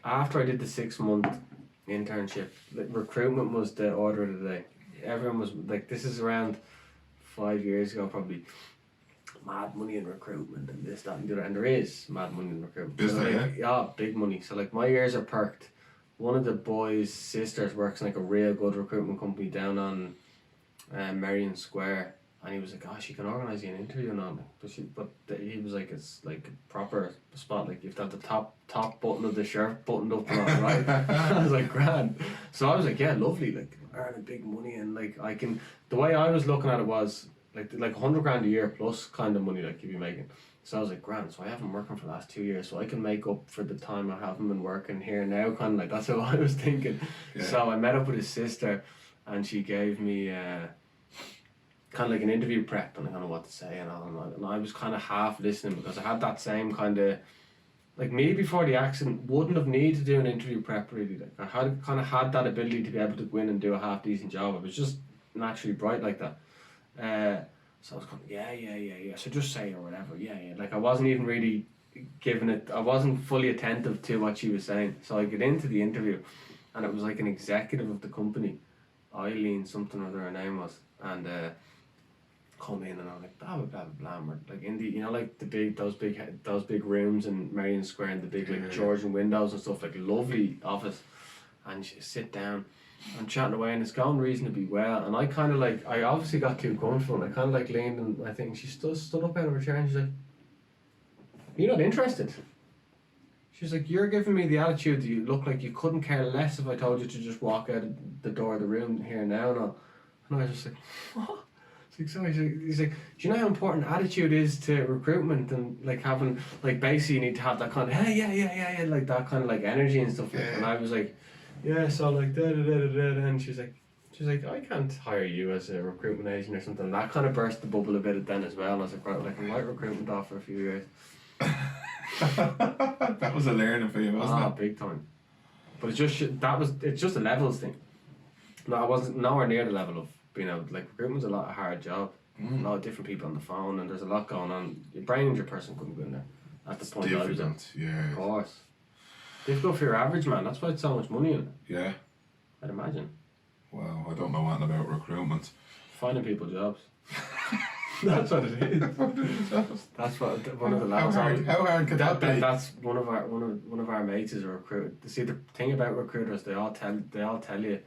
After I did the 6-month internship, recruitment was the order of the day. Everyone was like, this is around 5 years ago probably, mad money in recruitment and this, that and the other, and there is mad money in recruitment. Is there, like, yeah, big money. So like my ears are perked. One of the boys' sisters works in like a real good recruitment company down on Merrion Square, and he was like, oh, she can organise you an interview and all. He was like, it's like a proper spot, like you have to have the top button of the shirt buttoned up and all, right? I was like, grand. So I was like, yeah, lovely, like earning big money, and like I can, the way I was looking at it was like 100 grand a year plus kind of money like you'd be making. So I was like, grand, so I haven't been working for the last 2 years, so I can make up for the time I haven't been working here now, kind of like, that's how I was thinking. Yeah. So I met up with his sister, and she gave me kind of like an interview prep, and I don't know what to say and all, and I was kind of half listening because I had that same kind of, like me before the accident wouldn't have needed to do an interview prep really. Like I had kind of had that ability to be able to go in and do a half decent job. I was just naturally bright like that. So I was kind of yeah. So just say or whatever. Yeah. Like I wasn't even really giving it. I wasn't fully attentive to what she was saying. So I get into the interview, and it was like an executive of the company, Eileen something or other her name was, and come in and I'm like blah blah blah blah. We're like in the, you know, like those big rooms in Merrion Square and the big like Georgian windows and stuff, like lovely office, and you sit down. I'm chatting away and it's going reasonably well, and I kind of like, I obviously got too comfortable, and I kind of like leaned, and I think she stood up out of her chair and she's like, you're not interested? She's like, you're giving me the attitude that you look like you couldn't care less if I told you to just walk out of the door of the room here now and all. And I was just like, what? It's like, sorry. He's like, do you know how important attitude is to recruitment, and like having, like basically you need to have that kind of, hey, yeah, like that kind of like energy and stuff like. And I was like, yeah, so like da, and she's like, I can't hire you as a recruitment agent or something. That kind of burst the bubble a bit then as well. And I was like, right, well, I can write recruitment off for a few years. That was a learning for you, wasn't it? Big time. But it's just a levels thing. No, I wasn't nowhere near the level of being able, like recruitment's a lot of hard job. A lot of different people on the phone, and there's a lot going on. Your brain and your person couldn't go in there at the point I was at. Yeah. Of course. Difficult for your average man. That's why it's so much money in it. Yeah. I'd imagine. Well, I don't know anything about recruitment. Finding people jobs. That's what it is. That's what one of the lads. How hard could that be? That's one of our mates is a recruiter. See, the thing about recruiters, they all tell you,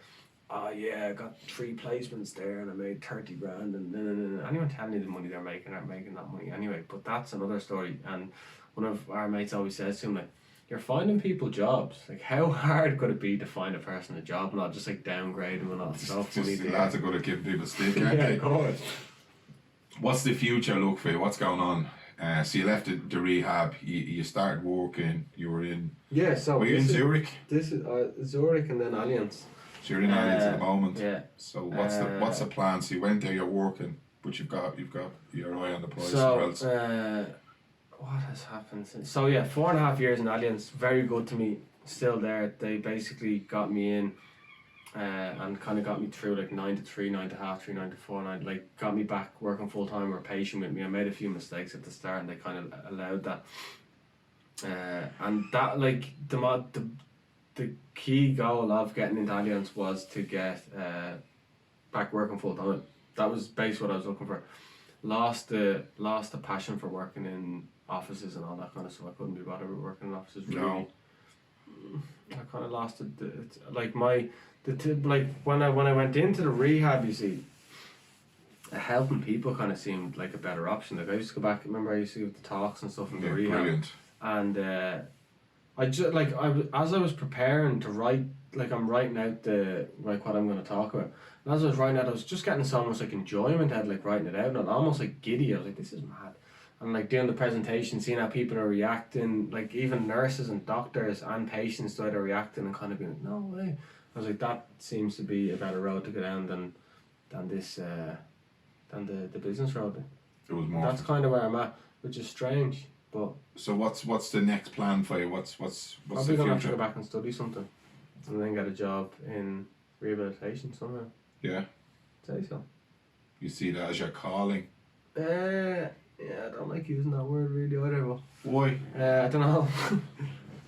oh yeah, I got 3 placements there and I made 30 grand, and anyone telling you the money they're making aren't making that money anyway. But that's another story. And one of our mates always says to him, like, you're finding people jobs. Like, how hard could it be to find a person a job, not just like downgrade them and all stuff? Just the lads are good at giving people stick, aren't yeah, they? of course. What's the future look for you? What's going on? So you left the rehab. You started working. You were in. Yeah. So were you in Zurich? This is Zurich and then Allianz. So you're in Allianz at the moment. Yeah. So what's the plan? So you went there. You're working, but you've got your eye on the prize. So what has happened since? So yeah, 4.5 years in Allianz. Very good to me. Still there. They basically got me in. And kind of got me through like 9 to 3, 9 to half 3, 9 to 4, and like got me back working full time. Were patient with me. I made a few mistakes at the start, and they kind of allowed that. And that, like the key goal of getting into Allianz was to get back working full time. That was basically what I was looking for. Lost the passion for working in offices and all that kind of stuff. I couldn't be bothered with working in offices. No. Really, I kind of lost it. Like when I went into the rehab, you see, helping people kind of seemed like a better option. Like I used to go back. Remember, I used to give the talks and stuff in the rehab. Brilliant. And I just like as I was preparing to write, like I'm writing out what I'm going to talk about. And as I was writing it, I was just getting so much like enjoyment out of like writing it out, and almost like giddy. I was like, this is mad. And like doing the presentation, seeing how people are reacting, like even nurses and doctors and patients started reacting and kind of being like, no way. I was like, that seems to be a better road to go down than this than the business road. It was more. That's kind of where I'm at, which is strange. But so what's the next plan for you? What's probably the gonna have to future? go back and study something, and then get a job in rehabilitation somehow. Yeah. Say so. You see that as your calling. Yeah, I don't like using that word really either. But Why? I don't know.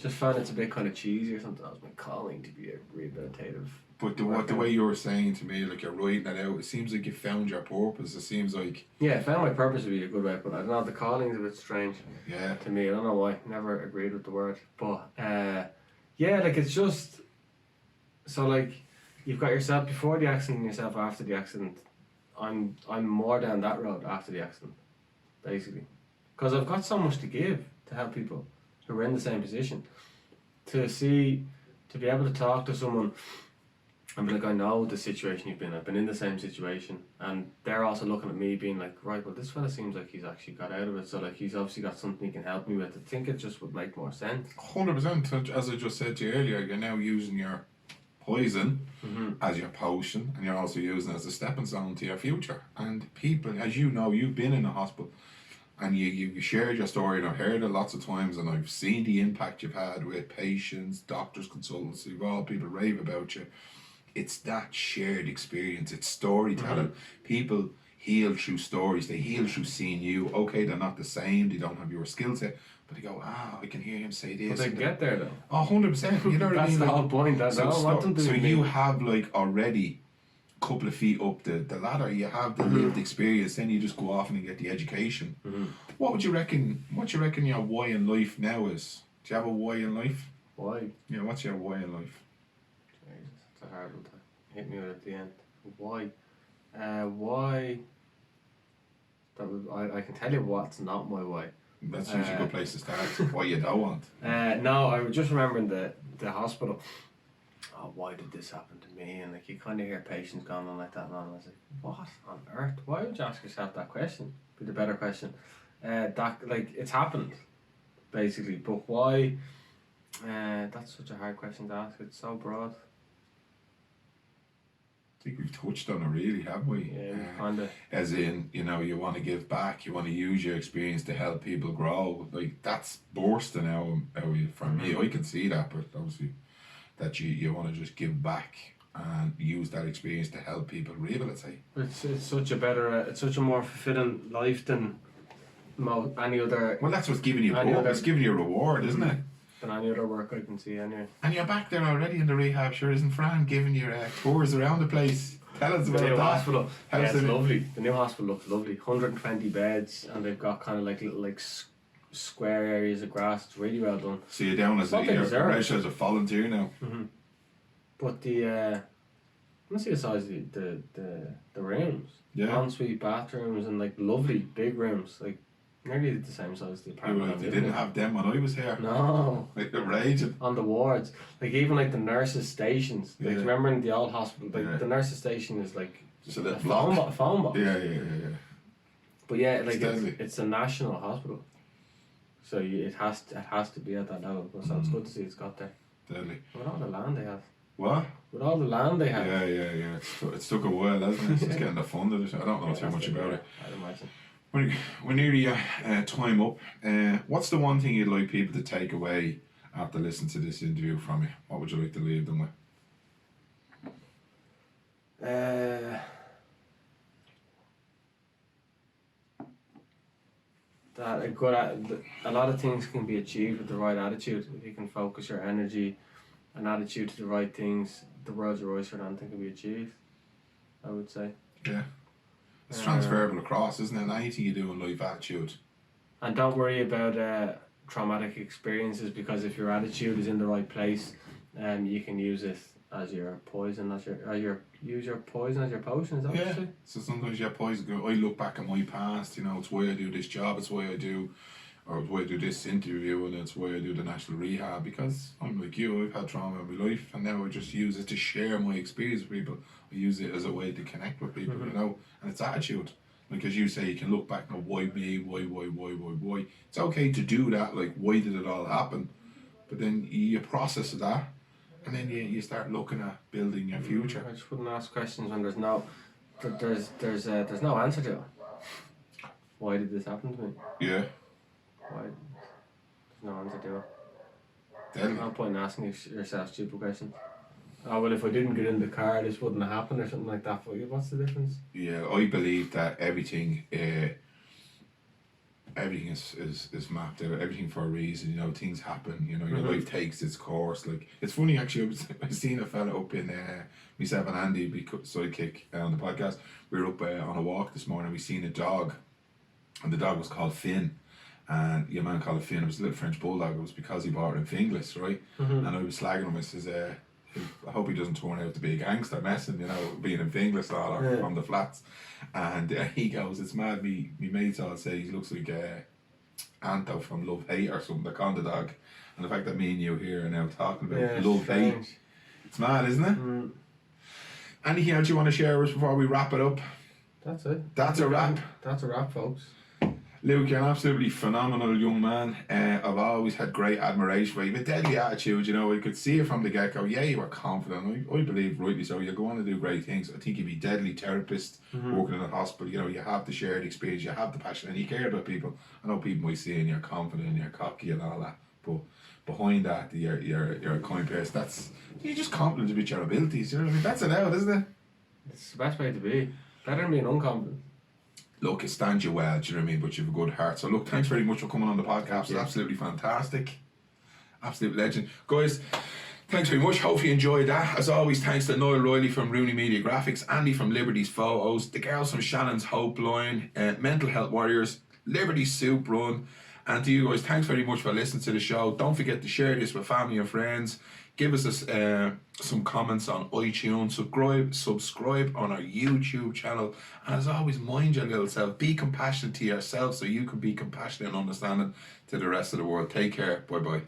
Just found it's a bit kind of cheesy or something. That was my calling to be a rehabilitative. But the way you were saying to me, like you're writing it out, it seems like you found your purpose. It seems like Yeah, I found my purpose to be a good way, but I don't know. The calling's a bit strange. Yeah. To me, I don't know why. Never agreed with the word, but yeah, like it's just so like you've got yourself before the accident and yourself after the accident. I'm more down that road after the accident, basically, because I've got so much to give to help people who are in the same position. To be able to talk to someone and be like, I know the situation you've been in. I've been in the same situation, and they're also looking at me being like, right, well, this fella seems like he's actually got out of it, so like he's obviously got something he can help me with. I think it just would make more sense. 100%. As I just said to you earlier, you're now using your poison as your potion, and you're also using it as a stepping stone to your future. And people, as you know, you've been in a hospital, and you shared your story, and I've heard it lots of times, and I've seen the impact you've had with patients, doctors, consultants, all people rave about you. It's that shared experience, it's storytelling. People heal through stories, they heal through seeing you. Okay, they're not the same, they don't have your skill set, but they go, I can hear him say this. But they get there though. Oh, 100%. You know what I That's mean? the Like, whole point. I don't want them to so be you me. have like already a couple of feet up the ladder, you have the lived experience, then you just go off and get the education. What would you reckon, your why in life now is? Do you have a why in life? Why? Yeah, what's your why in life? Jesus, that's a hard one to hit me with at the end. Why? Why? I can tell you what's not my why. That's usually a good place to start. Why you don't want. No, I was just remembering the hospital. Oh, why did this happen to me? And like you kind of hear patients going on like that, and I was like, what on earth? Why would you ask yourself that question? Be the better question. That like it's happened, basically. But why? That's such a hard question to ask. It's so broad. I think we've touched on it really, haven't we? Yeah, kind of. As in, you know, you want to give back, you want to use your experience to help people grow. Like, that's bursting out from me. I can see that, but obviously that you want to just give back and use that experience to help people rehabilitate. It's such a better, it's such a more fulfilling life than any other. Well, that's what's giving you hope. It's giving you a reward, isn't it? Than any other work I can see anyway. And you're back there already in the rehab, sure, isn't Fran giving you tours around the place? Tell us about The new that. hospital. How's Yeah, it's it? lovely. The new hospital looks lovely. 120 beds, and they've got kind of like little like square areas of grass. It's really well done. So you're down as What they you're deserve. registered as a volunteer now. But let's see the size of the rooms. Yeah. Ensuite bathrooms and like lovely big rooms, like nearly the same size as the apartment. They didn't have them when I was here. No. Like, they're raging. On the wards, like even like the nurses' stations. Like Yeah. remember in the old hospital, like Yeah. the nurses' station is like Just a a little phone, block. phone box. Yeah. But yeah, like deadly. it's a national hospital, so it has to be at that level. So it's good to see it's got there. Deadly. With all the land they have. What? With all the land they have. Yeah. It's took a while, hasn't it? It's just getting the fund of it. I don't know too that's much about it. I'd imagine. We're nearly time up. What's the one thing you'd like people to take away after listening to this interview from you? What would you like to leave them with? That a lot of things can be achieved with the right attitude. If you can focus your energy and attitude to the right things, the world's your oyster and anything can be achieved, I would say. Yeah. It's transferable across, isn't it? Anything you do in life, attitude. And don't worry about traumatic experiences, because if your attitude is in the right place, you can use it as your poison, use your poison as your potion. Is that what you say? So sometimes you have poison. I look back at my past. You know, it's why I do this job. It's why I do, or it's why I do this interview, and it's why I do the national rehab. Because I'm like you. I've had trauma in my life, and now I just use it to share my experience with people. I use it as a way to connect with people. You know, and it's attitude. Like as you say, you can look back and go, why me? Why? It's okay to do that. Like, why did it all happen? But then you process that, and then you start looking at building your future. I just wouldn't ask questions when there's no answer to it. Why did this happen to me? Yeah. Why? There's no answer to it. Deadly. No point in asking yourself stupid questions. Oh, well, if I didn't get in the car, this wouldn't have happened, or something like that. But what's the difference? Yeah, I believe that everything is mapped out. Everything for a reason. You know, things happen. You know, your life takes its course. Like, it's funny actually. I seen a fella up in myself and Andy, sidekick, on the podcast. We were up on a walk this morning. We seen a dog, and the dog was called Finn. And your man called it Finn. It was a little French bulldog. It was because he bought it in Finglas, right? And I was slagging him. I says, I hope he doesn't turn out to be a gangster messing, you know, being in Finglas or from the flats. And he goes, it's mad, me mates all say he looks like Anto from Love Hate or something, the Conda dog. And the fact that me and you here are now talking about Love Hate, it's mad, isn't it? Anything else you want to share with us before we wrap it up? That's it. That's a wrap. That's a wrap, folks. Luke, you're an absolutely phenomenal young man. I've always had great admiration for you. You have a deadly attitude, you know. I could see it from the get-go. Yeah, you were confident. I believe, rightly so, you're going to do great things. I think you'd be deadly therapist working in a hospital. You know, you have the shared experience, you have the passion, and you care about people. I know people might see and you're confident and you're cocky and all that, but behind that, you're a kind person. You're just confident about your abilities. You know what I mean? That's it out, isn't it? It's the best way to be. Better than being unconfident. Look, it stands you well, do you know what I mean? But you have a good heart. So look, thanks very much for coming on the podcast. It's absolutely fantastic. Absolute legend. Guys, thanks very much. Hope you enjoyed that. As always, thanks to Noel Riley from Rooney Media Graphics, Andy from Liberty's Photos, the girls from Shannon's Hope Line, Mental Health Warriors, Liberty's Soup Run. And to you guys, thanks very much for listening to the show. Don't forget to share this with family and friends. Give us some comments on iTunes. Subscribe on our YouTube channel. And as always, mind your little self. Be compassionate to yourself so you can be compassionate and understanding to the rest of the world. Take care. Bye-bye.